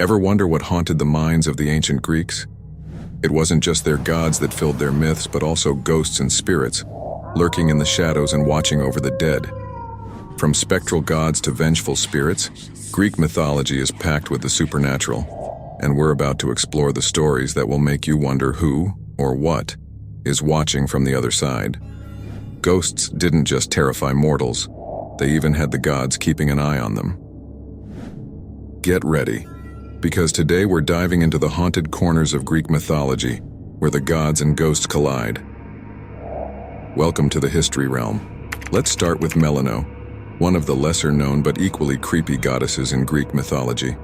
Ever wonder what haunted the minds of the ancient Greeks? It wasn't just their gods that filled their myths, but also ghosts and spirits, lurking in the shadows and watching over the dead. From spectral gods to vengeful spirits, Greek mythology is packed with the supernatural, and we're about to explore the stories that will make you wonder who, or what, is watching from the other side. Ghosts didn't just terrify mortals, they even had the gods keeping an eye on them. Get ready, because today we're diving into the haunted corners of Greek mythology, where the gods and ghosts collide. Welcome to the History Realm. Let's start with Melino, one of the lesser-known but equally creepy goddesses in Greek mythology.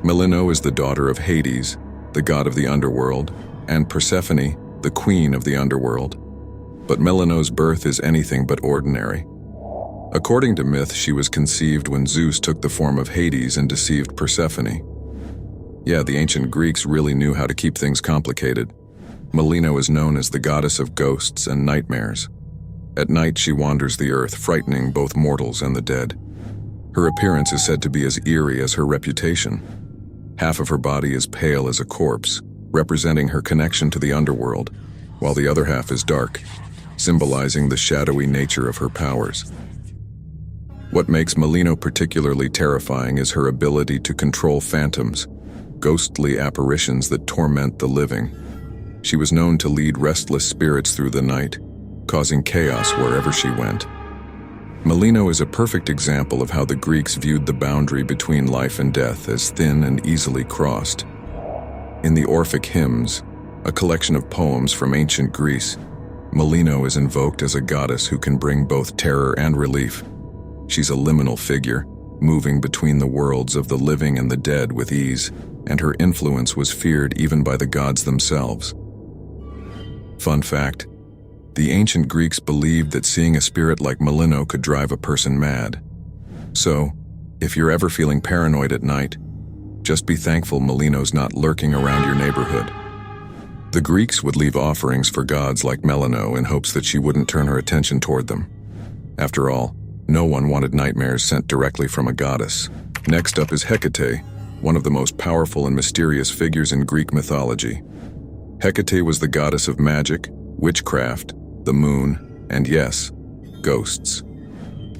Melino is the daughter of Hades, the god of the underworld, and Persephone, the queen of the underworld. But Melino's birth is anything but ordinary. According to myth, she was conceived when Zeus took the form of Hades and deceived Persephone. Yeah, the ancient Greeks really knew how to keep things complicated. Melino is known as the goddess of ghosts and nightmares. At night, she wanders the earth, frightening both mortals and the dead. Her appearance is said to be as eerie as her reputation. Half of her body is pale as a corpse, representing her connection to the underworld, while the other half is dark, symbolizing the shadowy nature of her powers. What makes Melino particularly terrifying is her ability to control phantoms, ghostly apparitions that torment the living. She was known to lead restless spirits through the night, causing chaos wherever she went. Melino is a perfect example of how the Greeks viewed the boundary between life and death as thin and easily crossed. In the Orphic Hymns, a collection of poems from ancient Greece, Melino is invoked as a goddess who can bring both terror and relief. She's a liminal figure, moving between the worlds of the living and the dead with ease, and her influence was feared even by the gods themselves. Fun fact: the ancient Greeks believed that seeing a spirit like Melino could drive a person mad. So, if you're ever feeling paranoid at night, just be thankful Melino's not lurking around your neighborhood. The Greeks would leave offerings for gods like Melino in hopes that she wouldn't turn her attention toward them. After all, no one wanted nightmares sent directly from a goddess. Next up is Hecate, one of the most powerful and mysterious figures in Greek mythology. Hecate was the goddess of magic, witchcraft, the moon, and yes, ghosts.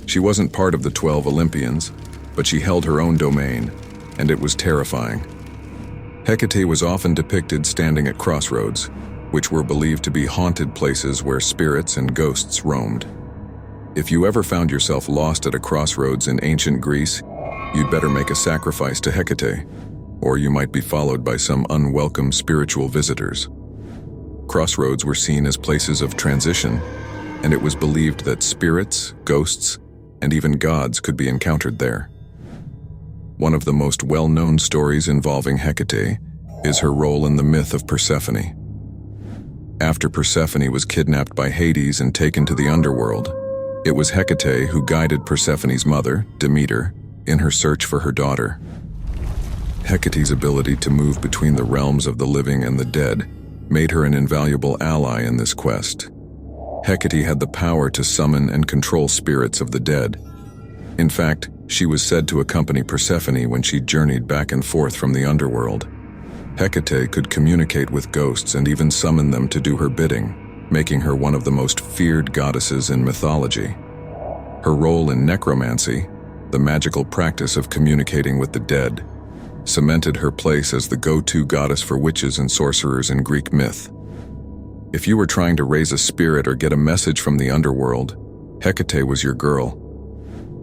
She wasn't part of the 12 Olympians, but she held her own domain, and it was terrifying. Hecate was often depicted standing at crossroads, which were believed to be haunted places where spirits and ghosts roamed. If you ever found yourself lost at a crossroads in ancient Greece, you'd better make a sacrifice to Hecate, or you might be followed by some unwelcome spiritual visitors. Crossroads were seen as places of transition, and it was believed that spirits, ghosts, and even gods could be encountered there. One of the most well-known stories involving Hecate is her role in the myth of Persephone. After Persephone was kidnapped by Hades and taken to the underworld, it was Hecate who guided Persephone's mother, Demeter, in her search for her daughter. Hecate's ability to move between the realms of the living and the dead made her an invaluable ally in this quest. Hecate had the power to summon and control spirits of the dead. In fact, she was said to accompany Persephone when she journeyed back and forth from the underworld. Hecate could communicate with ghosts and even summon them to do her bidding, making her one of the most feared goddesses in mythology. Her role in necromancy, the magical practice of communicating with the dead, cemented her place as the go-to goddess for witches and sorcerers in Greek myth. If you were trying to raise a spirit or get a message from the underworld, Hecate was your girl.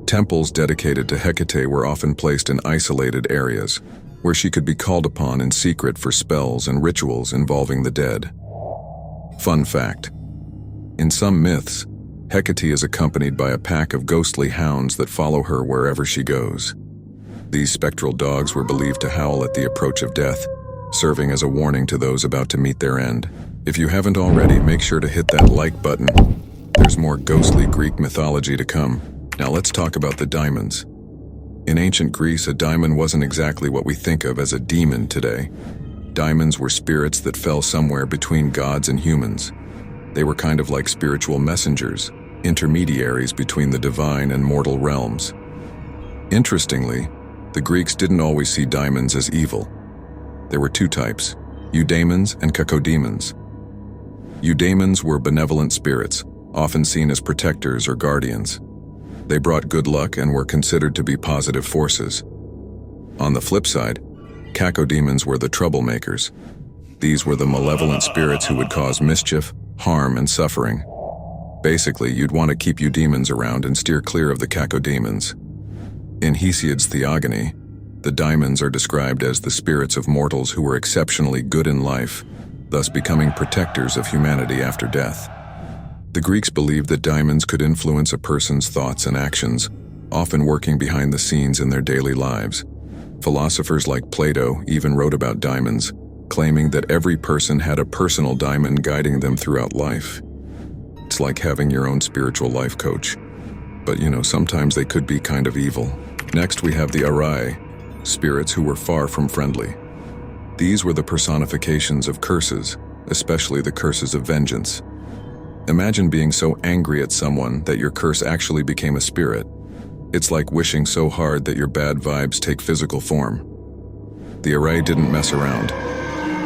Temples dedicated to Hecate were often placed in isolated areas, where she could be called upon in secret for spells and rituals involving the dead. Fun fact: in some myths, Hecate is accompanied by a pack of ghostly hounds that follow her wherever she goes. These spectral dogs were believed to howl at the approach of death, serving as a warning to those about to meet their end. If you haven't already, make sure to hit that like button. There's more ghostly Greek mythology to come. Now let's talk about the daimons. In ancient Greece, a daimon wasn't exactly what we think of as a demon today. Daimons were spirits that fell somewhere between gods and humans. They were kind of like spiritual messengers, intermediaries between the divine and mortal realms. Interestingly, The Greeks didn't always see daimons as evil. There were two types, eudaimons and cacodemons. Eudaimons were benevolent spirits, often seen as protectors or guardians. They brought good luck and were considered to be positive forces. On the flip side, cacodemons were the troublemakers. These were the malevolent spirits who would cause mischief, harm, and suffering. Basically, you'd want to keep eudaimons around and steer clear of the cacodemons. In Hesiod's Theogony, the daimons are described as the spirits of mortals who were exceptionally good in life, thus becoming protectors of humanity after death. The Greeks believed that daimons could influence a person's thoughts and actions, often working behind the scenes in their daily lives. Philosophers like Plato even wrote about daimons, claiming that every person had a personal daimon guiding them throughout life. It's like having your own spiritual life coach. But sometimes they could be kind of evil. Next we have the arai, spirits who were far from friendly. These were the personifications of curses, especially the curses of vengeance. Imagine being so angry at someone that your curse actually became a spirit. It's like wishing so hard that your bad vibes take physical form. The arai didn't mess around.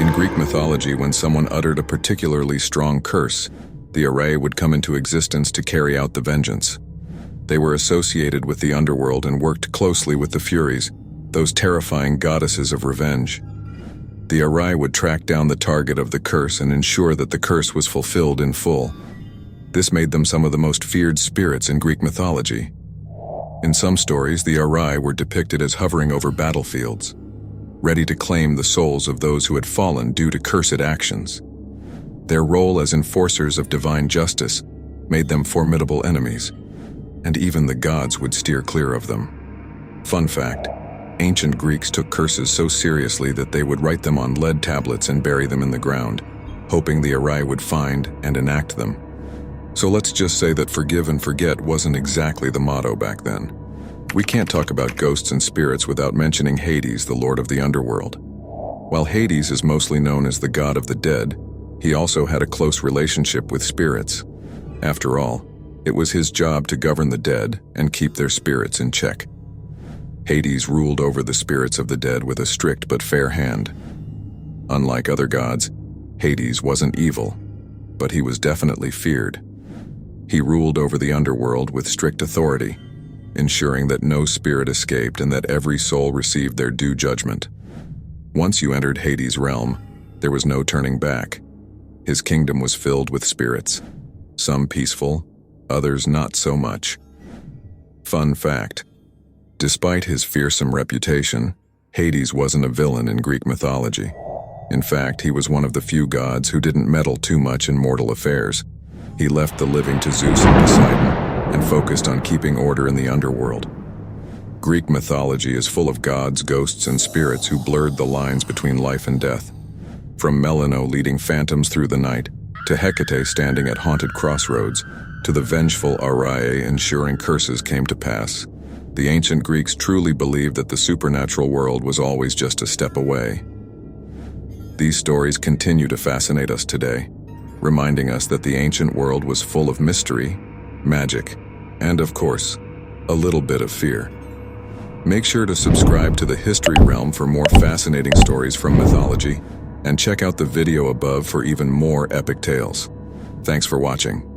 In Greek mythology, when someone uttered a particularly strong curse, the arai would come into existence to carry out the vengeance. They were associated with the underworld and worked closely with the Furies, those terrifying goddesses of revenge. The arai would track down the target of the curse and ensure that the curse was fulfilled in full. This made them some of the most feared spirits in Greek mythology. In some stories, the arai were depicted as hovering over battlefields, ready to claim the souls of those who had fallen due to cursed actions. Their role as enforcers of divine justice made them formidable enemies, and even the gods would steer clear of them. Fun fact, ancient Greeks took curses so seriously that they would write them on lead tablets and bury them in the ground, hoping the arai would find and enact them. So let's just say that forgive and forget wasn't exactly the motto back then. We can't talk about ghosts and spirits without mentioning Hades, the lord of the underworld. While Hades is mostly known as the god of the dead, he also had a close relationship with spirits. After all, it was his job to govern the dead and keep their spirits in check. Hades ruled over the spirits of the dead with a strict but fair hand. Unlike other gods, Hades wasn't evil, but he was definitely feared. He ruled over the underworld with strict authority, ensuring that no spirit escaped and that every soul received their due judgment. Once you entered Hades' realm, there was no turning back. His kingdom was filled with spirits, some peaceful, others not so much. Fun fact, despite his fearsome reputation, Hades wasn't a villain in Greek mythology. In fact, he was one of the few gods who didn't meddle too much in mortal affairs. He left the living to Zeus and Poseidon and focused on keeping order in the underworld. Greek mythology is full of gods, ghosts, and spirits who blurred the lines between life and death. From Melino leading phantoms through the night, to Hecate standing at haunted crossroads, to the vengeful arai ensuring curses came to pass, the ancient Greeks truly believed that the supernatural world was always just a step away. These stories continue to fascinate us today, reminding us that the ancient world was full of mystery, magic, and of course, a little bit of fear. Make sure to subscribe to the History Realm for more fascinating stories from mythology, and check out the video above for even more epic tales. Thanks for watching.